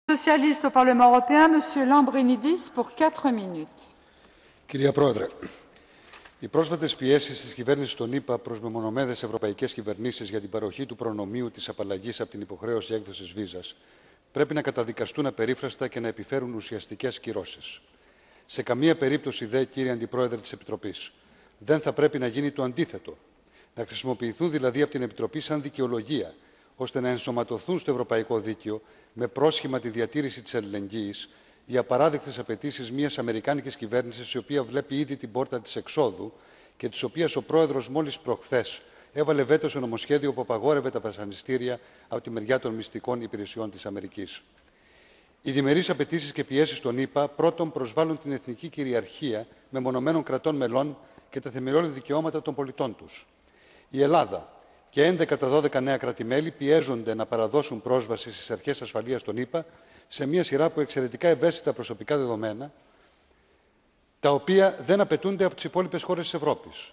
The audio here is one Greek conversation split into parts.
Socialiste au Parlement européen, Monsieur Lambrinidis, pour 4 minutes. Κυρία Πρόεδρε, οι πρόσφατες πιέσεις της κυβέρνησης των ΗΠΑ προς μεμονωμένες ευρωπαϊκές κυβερνήσεις για την παροχή του προνομίου της απαλλαγής από την υποχρέωση έκδοσης βίζας πρέπει να καταδικαστούν απερίφραστα και να επιφέρουν ουσιαστικές κυρώσεις. Σε καμία περίπτωση δε, κύριε Αντιπρόεδρε της Επιτροπής, δεν θα πρέπει να γίνει το αντίθετο. Να χρησιμοποιηθούν δηλαδή από την Επιτροπή σαν δικαιολογία, ώστε να ενσωματωθούν στο ευρωπαϊκό δίκαιο με πρόσχημα τη διατήρηση της αλληλεγγύης οι απαράδεκτες απαιτήσεις μιας αμερικάνικης κυβέρνησης η οποία βλέπει ήδη την πόρτα της εξόδου και της οποίας ο πρόεδρος μόλις προχθές έβαλε βέτο σε νομοσχέδιο που απαγόρευε τα βασανιστήρια από τη μεριά των μυστικών υπηρεσιών της Αμερικής. Οι διμερείς απαιτήσεις και πιέσεις των ΗΠΑ πρώτον προσβάλλουν την εθνική κυριαρχία μεμονωμένων κρατών μελών και τα θεμελιώδη δικαιώματα των πολιτών τους. Η Ελλάδα και 11 τα 12 νέα κράτη-μέλη πιέζονται να παραδώσουν πρόσβαση στις αρχές ασφαλείας των ΗΠΑ σε μια σειρά από εξαιρετικά ευαίσθητα προσωπικά δεδομένα, τα οποία δεν απαιτούνται από τις υπόλοιπες χώρες της Ευρώπης,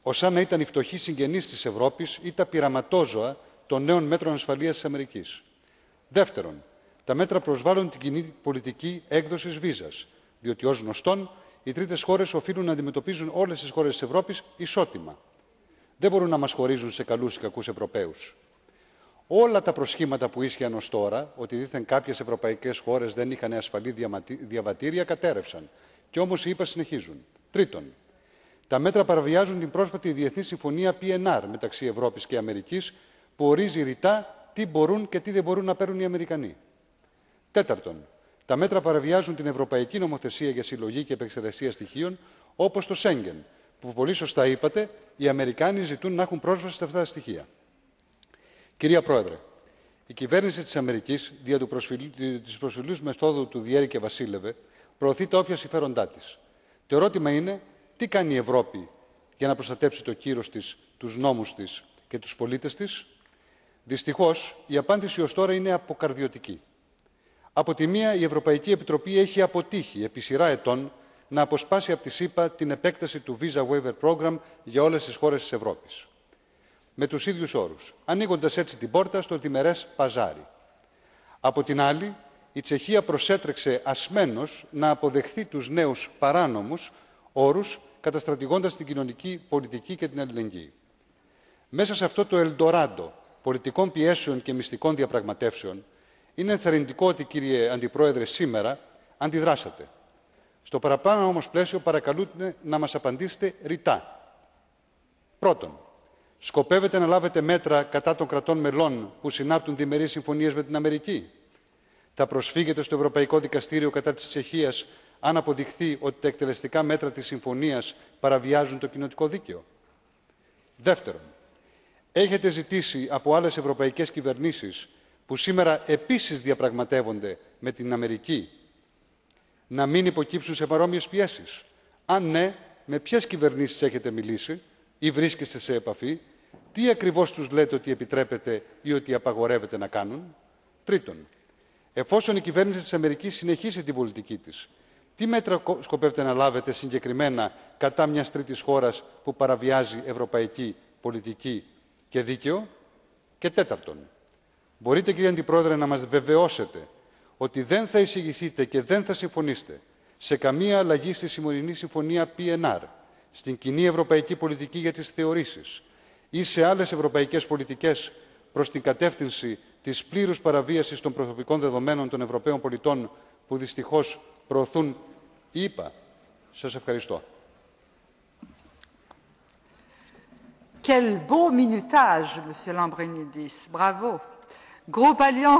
ως να ήταν οι φτωχοί συγγενείς της Ευρώπης ή τα πειραματόζωα των νέων μέτρων ασφαλείας της Αμερικής. Δεύτερον, τα μέτρα προσβάλλουν την κοινή πολιτική έκδοσης βίζας, διότι ως γνωστόν οι τρίτες χώρες οφείλουν να αντιμετωπίζουν όλες τις χώρες της Ευρώπης ισότιμα. Δεν μπορούν να μας χωρίζουν σε καλούς ή κακούς Ευρωπαίους. Όλα τα προσχήματα που ίσχυαν ως τώρα, ότι δήθεν κάποιες ευρωπαϊκές χώρες δεν είχαν ασφαλή διαβατήρια, κατέρευσαν. Και όμως οι ΗΠΑ συνεχίζουν. Τρίτον, τα μέτρα παραβιάζουν την πρόσφατη διεθνή συμφωνία PNR μεταξύ Ευρώπης και Αμερικής, που ορίζει ρητά τι μπορούν και τι δεν μπορούν να παίρνουν οι Αμερικανοί. Τέταρτον, τα μέτρα παραβιάζουν την ευρωπαϊκή νομοθεσία για συλλογή και επεξεργασία στοιχείων, όπως το Σέγγεν, που πολύ σωστά είπατε, οι Αμερικάνοι ζητούν να έχουν πρόσβαση σε αυτά τα στοιχεία. Κυρία Πρόεδρε, η κυβέρνηση της Αμερικής, δια της προσφυλούς μεθόδου του Διέρη και Βασίλευε, προωθεί τα όποια συμφέροντά της. Το ερώτημα είναι, τι κάνει η Ευρώπη για να προστατέψει το κύρος της, τους νόμους της και τους πολίτες της? Δυστυχώς, η απάντηση ως τώρα είναι αποκαρδιωτική. Από τη μία, η Ευρωπαϊκή Επιτροπή έχει αποτύχει επί σειρά ετών να αποσπάσει από τη ΣΥΠΑ την επέκταση του Visa Waiver Program για όλες τις χώρες της Ευρώπης, με τους ίδιους όρους, ανοίγοντας έτσι την πόρτα στο διμερές παζάρι. Από την άλλη, η Τσεχία προσέτρεξε ασμένος να αποδεχθεί τους νέους παράνομους όρους, καταστρατηγώντας την κοινωνική πολιτική και την αλληλεγγύη. Μέσα σε αυτό το ελντοράντο πολιτικών πιέσεων και μυστικών διαπραγματεύσεων, είναι ενθαρρυντικό ότι, κύριε Αντιπρόεδρε, σήμερα αντιδράσατε. Στο παραπάνω όμως πλαίσιο παρακαλούνται να μας απαντήσετε ρητά. Πρώτον, σκοπεύετε να λάβετε μέτρα κατά των κρατών μελών που συνάπτουν διμερείς συμφωνίες με την Αμερική? Θα προσφύγετε στο Ευρωπαϊκό Δικαστήριο κατά της Τσεχίας αν αποδειχθεί ότι τα εκτελεστικά μέτρα της συμφωνίας παραβιάζουν το κοινοτικό δίκαιο? Δεύτερον, έχετε ζητήσει από άλλες ευρωπαϊκές κυβερνήσεις που σήμερα επίσης διαπραγματεύονται με την Αμερική να μην υποκύψουν σε παρόμοιες πιέσεις? Αν ναι, με ποιες κυβερνήσεις έχετε μιλήσει ή βρίσκεστε σε επαφή? Τι ακριβώς τους λέτε ότι επιτρέπετε ή ότι απαγορεύετε να κάνουν? Τρίτον, εφόσον η κυβέρνηση της Αμερικής συνεχίσει την πολιτική της, τι μέτρα σκοπεύετε να λάβετε συγκεκριμένα κατά μιας τρίτης χώρας που παραβιάζει ευρωπαϊκή πολιτική και δίκαιο? Και τέταρτον, μπορείτε, κύριε Αντιπρόεδρε, να μας βεβαιώσετε ότι δεν θα εισηγηθείτε και δεν θα συμφωνήσετε σε καμία αλλαγή στη σημερινή συμφωνία PNR, στην κοινή ευρωπαϊκή πολιτική για τις θεωρήσεις ή σε άλλες ευρωπαϊκές πολιτικές προς την κατεύθυνση της πλήρους παραβίασης των προσωπικών δεδομένων των Ευρωπαίων πολιτών που δυστυχώς προωθούν οι ΗΠΑ? Σας ευχαριστώ. Quel beau minutage, Monsieur Lambrinidis. Bravo. Groupe Alliance.